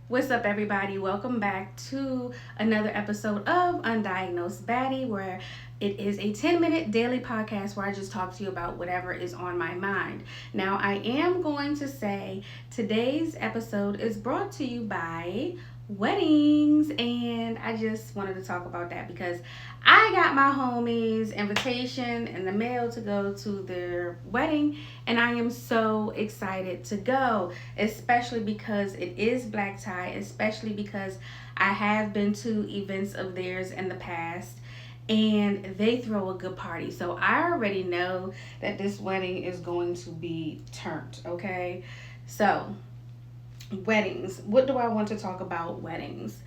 What's up, everybody? Welcome back to another episode of Undiagnosed Baddie, where it is a 10-minute daily podcast where I just talk to you about whatever is on my mind. Now, I am going to say today's episode is brought to you by weddings, and I just wanted to talk about that because I got my homies invitation in the mail to go to their wedding, and I am so excited to go, especially because it is black tie, especially because I have been to events of theirs in the past and they throw a good party. So I already know that this wedding is going to be turned, okay? So, weddings. What do I want to talk about weddings?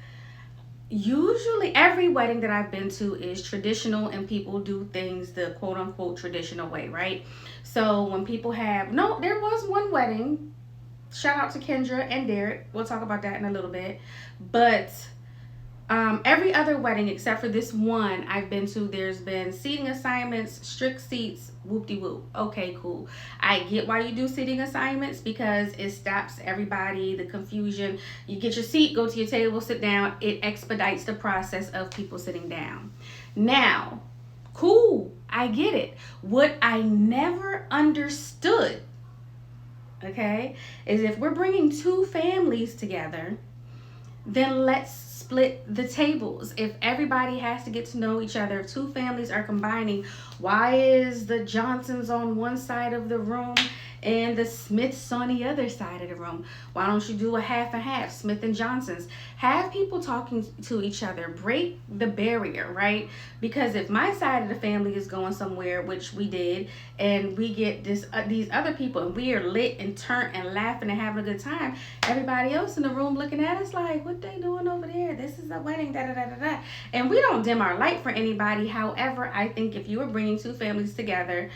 Usually every wedding that I've been to is traditional and people do things the quote unquote traditional way, right? So when people have, no, there was one wedding, shout out to Kendra and Derek, we'll talk about that in a little bit, but every other wedding except for this one I've been to, there's been seating assignments, strict seats, whoop-de-whoop. Okay, cool. I get why you do seating assignments because it stops everybody, the confusion. You get your seat, go to your table, sit down. It expedites the process of people sitting down. Now, cool, I get it. What I never understood, okay, is if we're bringing two families together, then let's split the tables. If everybody has to get to know each other, if two families are combining, why is the Johnsons on one side of the room and the Smiths on the other side of the room? Why don't you do a half and half, Smith and Johnsons? Have people talking to each other. Break the barrier, right? Because if my side of the family is going somewhere, which we did, and we get these other people and we are lit and turned and laughing and having a good time, everybody else in the room looking at us like, what they doing over there? This is a wedding, da da da da da. And we don't dim our light for anybody. However, I think if you are bringing two families together,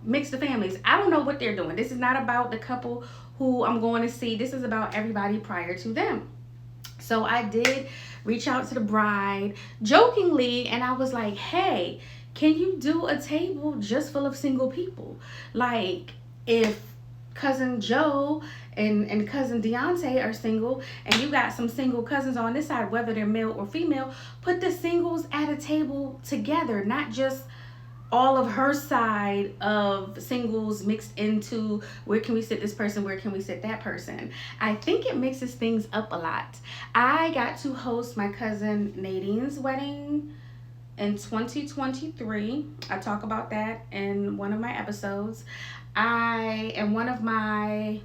mix the families. I don't know what they're doing. This is not about the couple who I'm going to see. This is about everybody prior to them. So I did reach out to the bride jokingly, and I was like, hey, can you do a table just full of single people? Like, if cousin Joe and cousin Deontay are single, and you got some single cousins on this side, whether they're male or female, put the singles at a table together, not just all of her side of singles mixed into where can we sit this person, where can we sit that person. I think it mixes things up a lot. I got to host my cousin Nadine's wedding in 2023. I talk about that in one of my episodes. One of my,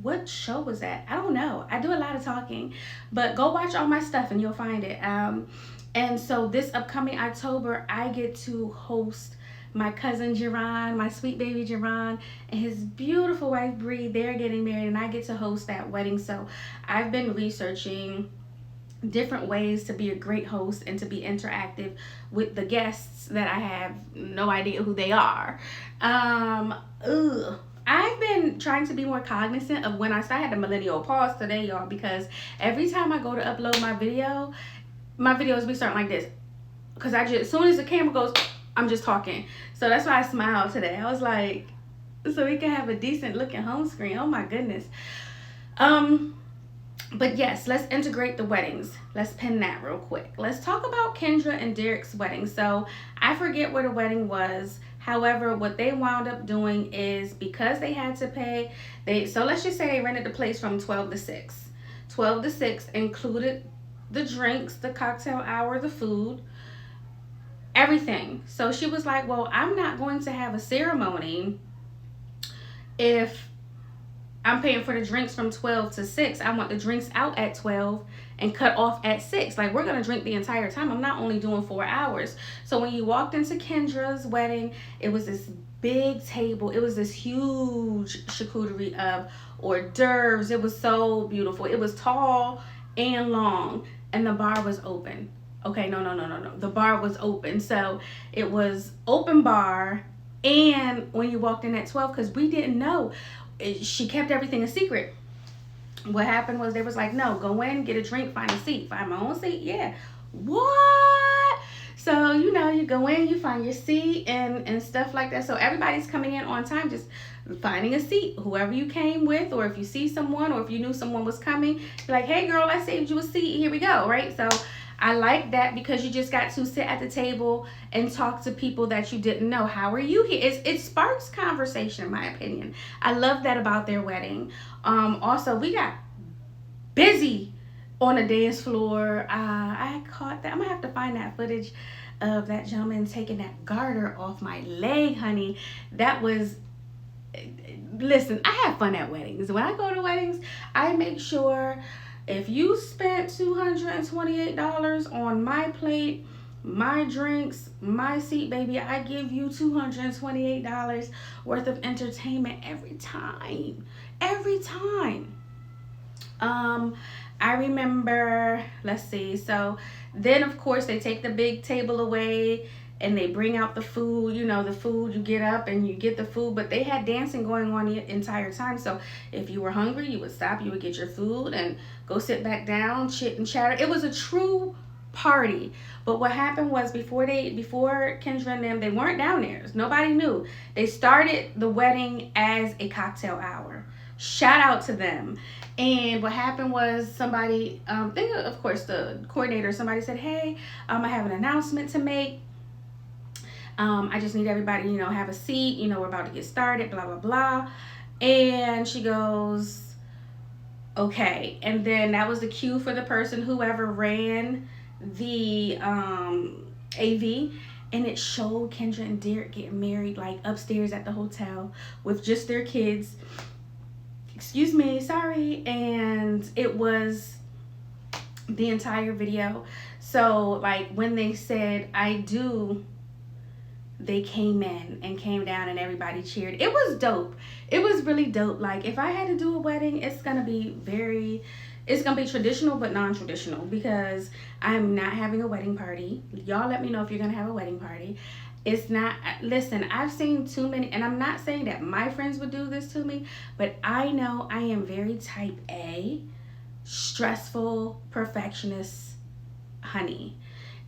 what show was that? I don't know. I do a lot of talking, but go watch all my stuff and you'll find it. And so this upcoming October, I get to host my cousin Jerron, my sweet baby Jerron, and his beautiful wife Bree. They're getting married, and I get to host that wedding. So I've been researching different ways to be a great host and to be interactive with the guests that I have no idea who they are. I've been trying to be more cognizant of when I had the millennial pause today, y'all, because every time I go to upload my videos be starting like this, because I just, as soon as the camera goes, I'm just talking. So that's why I smiled today. I was like, so we can have a decent looking home screen. Oh my goodness. But yes, let's integrate the weddings. Let's pin that real quick. Let's talk about Kendra and Derek's wedding. So I forget where the wedding was. However, what they wound up doing is, because they had to pay, so let's just say they rented the place from 12 to 6. 12 to 6 included the drinks, the cocktail hour, the food, everything. So she was like, well, I'm not going to have a ceremony if I'm paying for the drinks from 12 to 6. I want the drinks out at 12 and cut off at 6. Like, we're going to drink the entire time. I'm not only doing 4 hours. So when you walked into Kendra's wedding, it was this big table. It was this huge charcuterie of hors d'oeuvres. It was so beautiful. It was tall and long, and the bar was open. Okay, no. The bar was open. So it was open bar, and when you walked in at 12, because we didn't know, she kept everything a secret. What happened was they was like, no, go in, get a drink, find a seat. Find my own seat? Yeah. What? So, you go in, you find your seat and stuff like that. So everybody's coming in on time, just finding a seat, whoever you came with, or if you see someone, or if you knew someone was coming, you're like, hey girl, I saved you a seat, here we go, right? So I like that because you just got to sit at the table and talk to people that you didn't know. How are you here? It sparks conversation, in my opinion. I love that about their wedding. Also, we got busy on the dance floor. I caught that. I'm gonna have to find that footage of that gentleman taking that garter off my leg, honey. That was, listen, I have fun at weddings. When I go to weddings, I make sure if you spent $228 on my plate, my drinks, my seat, baby, I give you $228 worth of entertainment every time. Every time. I remember, let's see, so then of course they take the big table away and they bring out the food, you know, the food, you get up and you get the food, but they had dancing going on the entire time. So if you were hungry, you would stop, you would get your food and go sit back down, chit and chatter. It was a true party. But what happened was before Kendra and them, they weren't down there. Nobody knew. They started the wedding as a cocktail hour. Shout out to them. And what happened was somebody, of course the coordinator, somebody said, hey, I have an announcement to make. I just need everybody, you know, have a seat, you know, we're about to get started, blah, blah, blah. And she goes, okay. And then that was the cue for the person, whoever ran the AV. And it showed Kendra and Derek getting married, like upstairs at the hotel with just their kids. Excuse me, sorry. And it was the entire video. So like when they said I do, they came in and came down and everybody cheered. It was dope. It was really dope. Like if I had to do a wedding, it's gonna be traditional but non-traditional because I'm not having a wedding party. Y'all let me know if you're gonna have a wedding party. It's not, listen, I've seen too many, and I'm not saying that my friends would do this to me, but I know I am very type A, stressful, perfectionist, honey.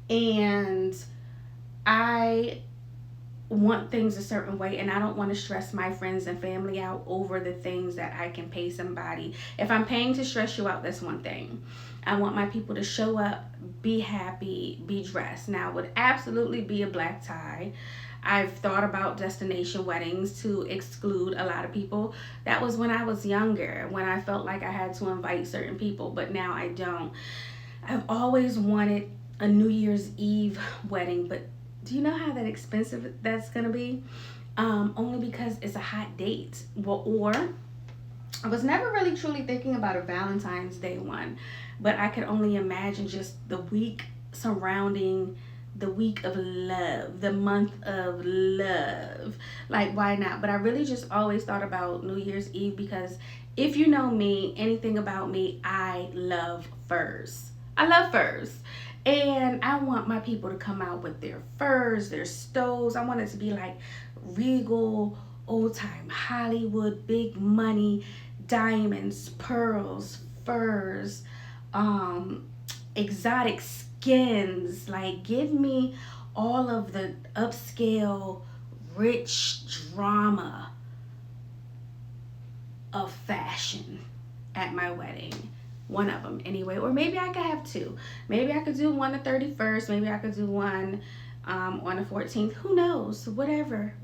And I want things a certain way, and I don't want to stress my friends and family out over the things that I can pay somebody. If I'm paying to stress you out, that's one thing. I want my people to show up, be happy, be dressed. Now, it would absolutely be a black tie. I've thought about destination weddings to exclude a lot of people. That was when I was younger, when I felt like I had to invite certain people, but now I don't. I've always wanted a New Year's Eve wedding, but do you know how that expensive that's gonna be? Only because it's a hot date. Well, or I was never really truly thinking about a Valentine's Day one, but I could only imagine just the week surrounding the week of love, the month of love. Like, why not? But I really just always thought about New Year's Eve because if you know me, anything about me, I love furs. I love furs. And I want my people to come out with their furs, their stoves. I want it to be like regal, old-time Hollywood, big money, diamonds, pearls, furs, exotic skins. Like, give me all of the upscale, rich drama of fashion at my wedding. One of them anyway, or maybe I could have two. Maybe I could do one the 31st, maybe I could do one on the 14th, who knows, whatever.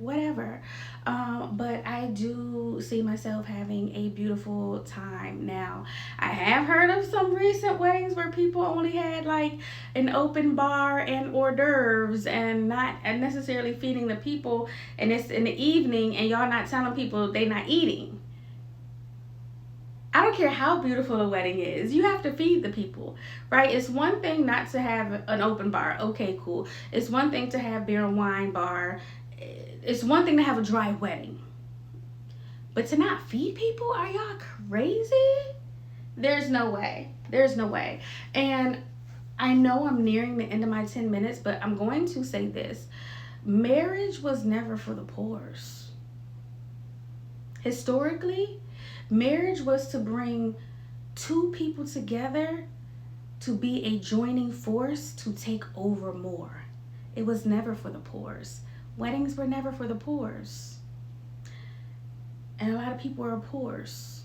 But I do see myself having a beautiful time. Now, I have heard of some recent weddings where people only had like an open bar and hors d'oeuvres and not necessarily feeding the people, and it's in the evening and y'all not telling people they not eating. I don't care how beautiful a wedding is. You have to feed the people, right? It's one thing not to have an open bar. Okay, cool. It's one thing to have beer and wine bar. It's one thing to have a dry wedding. But to not feed people? Are y'all crazy? There's no way. There's no way. And I know I'm nearing the end of my 10 minutes, but I'm going to say this. Marriage was never for the POORS. Historically, marriage was to bring two people together to be a joining force to take over more. It was never for the POORS. Weddings were never for the POORS. and a lot of people are POORS.